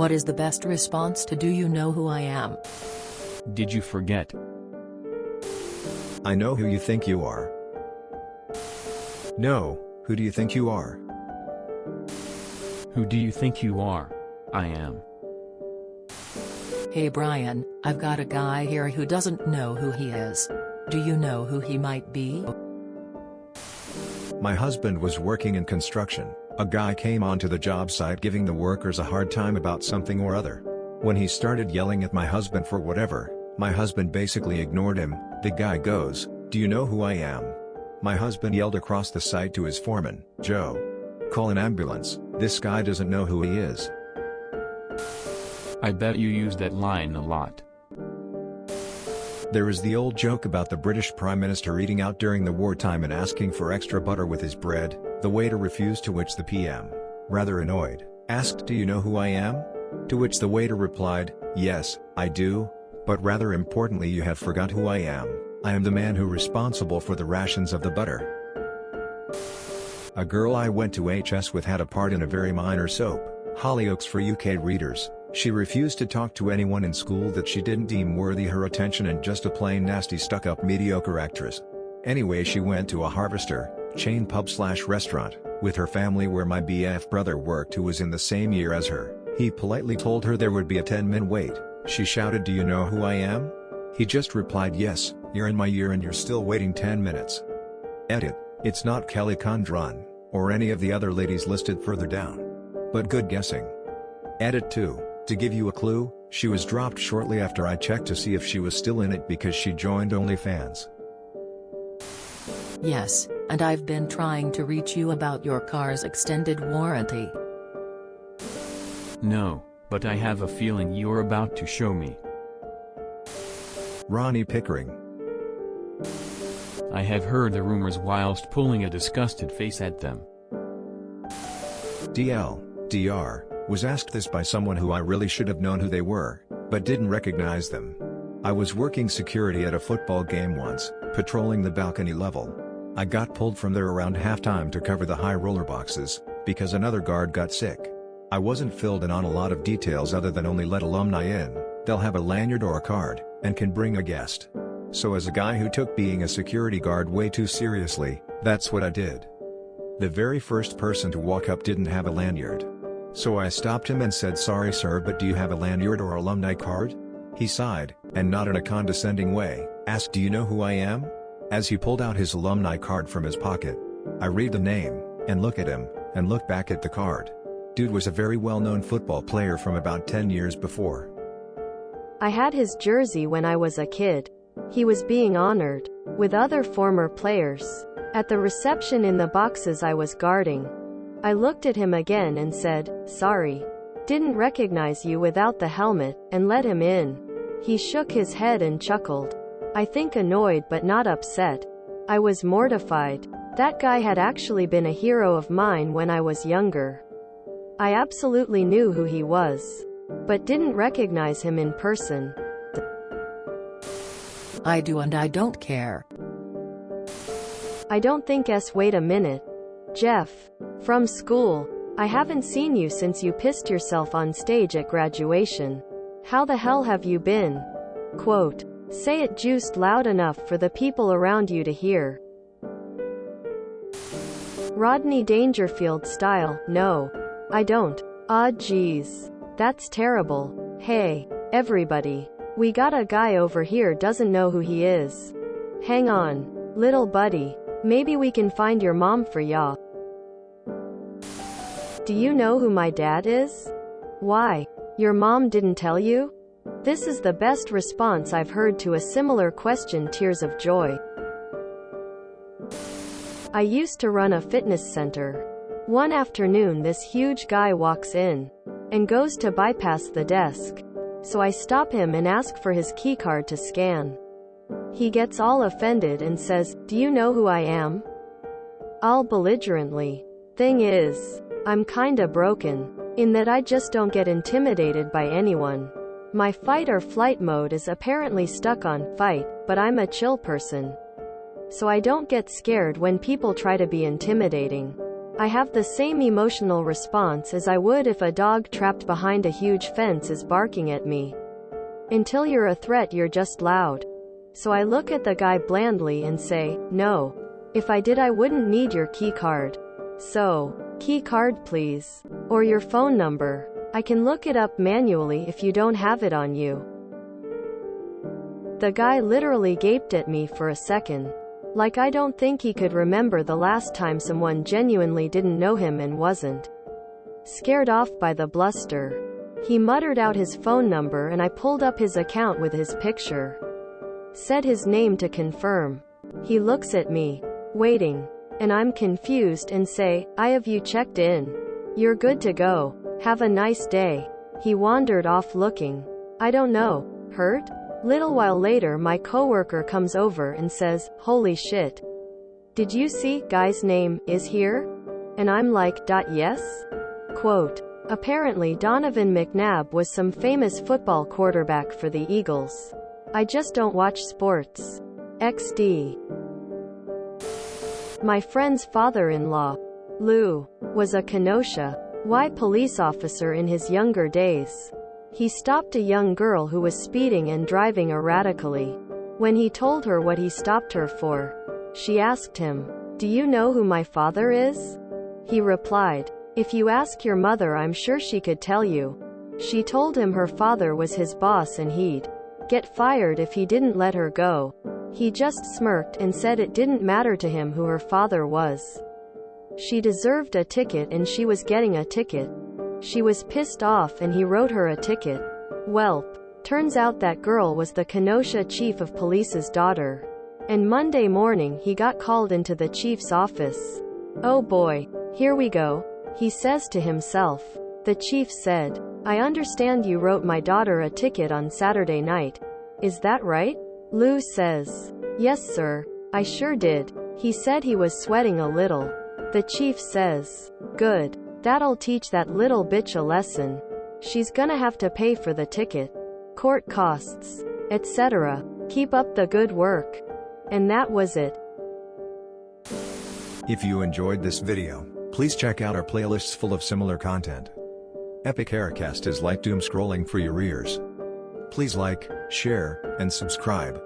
What is the best response to "Do you know who I am"? Did you forget? I know who you think you are. No, who do you think you are? Who do you think you are? I am. Hey Brian, I've got a guy here who doesn't know who he is. Do you know who he might be? My husband was working in construction. A guy came onto the job site giving the workers a hard time about something or other. When he started yelling at my husband for whatever, my husband basically ignored him. The guy goes, "Do you know who I am?" My husband yelled across the site to his foreman, "Joe, call an ambulance, this guy doesn't know who he is." I bet you use that line a lot. There is the old joke about the British Prime Minister eating out during the wartime and asking for extra butter with his bread. The waiter refused, to which the PM, rather annoyed, asked, "Do you know who I am?" To which the waiter replied, "Yes, I do, but rather importantly you have forgot who I am. I am the man who responsible for the rations of the butter." A girl I went to HS with had a part in a very minor soap, Hollyoaks for UK readers. She refused to talk to anyone in school that she didn't deem worthy her attention and just a plain nasty stuck-up mediocre actress. Anyway, she went to a Harvester, chain pub/restaurant, with her family where my BF brother worked who was in the same year as her. He politely told her there would be a 10-minute wait. She shouted, "Do you know who I am?" He just replied, "Yes, you're in my year and you're still waiting 10 minutes. Edit, it's not Kelly Condron, or any of the other ladies listed further down. But good guessing. Edit 2. To give you a clue, she was dropped shortly after I checked to see if she was still in it because she joined OnlyFans. Yes, and I've been trying to reach you about your car's extended warranty. No, but I have a feeling you're about to show me. Ronnie Pickering. I have heard the rumors whilst pulling a disgusted face at them. Dr. Was asked this by someone who I really should have known who they were, but didn't recognize them. I was working security at a football game once, patrolling the balcony level. I got pulled from there around halftime to cover the high roller boxes, because another guard got sick. I wasn't filled in on a lot of details other than only let alumni in, they'll have a lanyard or a card, and can bring a guest. So as a guy who took being a security guard way too seriously, that's what I did. The very first person to walk up didn't have a lanyard. So I stopped him and said, "Sorry sir, but do you have a lanyard or alumni card?" He sighed, and not in a condescending way, asked, "Do you know who I am?" As he pulled out his alumni card from his pocket. I read the name, and look at him, and look back at the card. Dude was a very well-known football player from about 10 years before. I had his jersey when I was a kid. He was being honored, with other former players, at the reception in the boxes I was guarding. I looked at him again and said, "Sorry. Didn't recognize you without the helmet," and let him in. He shook his head and chuckled. I think annoyed but not upset. I was mortified. That guy had actually been a hero of mine when I was younger. I absolutely knew who he was, but didn't recognize him in person. I do, and I don't care. I don't think wait a minute. Jeff. From school. I haven't seen you since you pissed yourself on stage at graduation. How the hell have you been? Quote. Say it juiced loud enough for the people around you to hear. Rodney Dangerfield style. No. I don't. Aw geez. That's terrible. Hey, everybody. We got a guy over here doesn't know who he is. Hang on. Little buddy. Maybe we can find your mom for ya. Do you know who my dad is? Why? Your mom didn't tell you? This is the best response I've heard to a similar question. Tears of joy. I used to run a fitness center. One afternoon this huge guy walks in and goes to bypass the desk. So I stop him and ask for his keycard to scan. He gets all offended and says, "Do you know who I am?" All belligerently. Thing is, I'm kinda broken, in that I just don't get intimidated by anyone. My fight or flight mode is apparently stuck on fight, but I'm a chill person. So I don't get scared when people try to be intimidating. I have the same emotional response as I would if a dog trapped behind a huge fence is barking at me. Until you're a threat, you're just loud. So I look at the guy blandly and say, no. If I did, I wouldn't need your key card. So, key card please. Or your phone number. I can look it up manually if you don't have it on you. The guy literally gaped at me for a second. Like I don't think he could remember the last time someone genuinely didn't know him and wasn't scared off by the bluster. He muttered out his phone number and I pulled up his account with his picture. Said his name to confirm. He looks at me, waiting, and I'm confused and say, have you checked in? You're good to go. Have a nice day. He wandered off looking, I don't know, hurt? Little while later my coworker comes over and says, holy shit. Did you see, guy's name is here? And I'm like, yes? Quote. Apparently Donovan McNabb was some famous football quarterback for the Eagles. I just don't watch sports. XD. My friend's father-in-law, Lou, was a Kenosha police officer in his younger days. He stopped a young girl who was speeding and driving erratically. When he told her what he stopped her for, she asked him, do you know who my father is? He replied, if you ask your mother, I'm sure she could tell you. She told him her father was his boss and he'd get fired if he didn't let her go. He just smirked and said it didn't matter to him who her father was. She deserved a ticket and she was getting a ticket. She was pissed off and he wrote her a ticket. Welp. Turns out that girl was the Kenosha chief of police's daughter. And Monday morning he got called into the chief's office. Oh boy. Here we go, he says to himself. The chief said, I understand you wrote my daughter a ticket on Saturday night. Is that right? Lou says, yes sir, I sure did. He said he was sweating a little. The chief says, good. That'll teach that little bitch a lesson. She's gonna have to pay for the ticket, court costs, etc. Keep up the good work. And that was it. If you enjoyed this video, please check out our playlists full of similar content. Epic Haircast is like doom scrolling for your ears. Please like, share, and subscribe.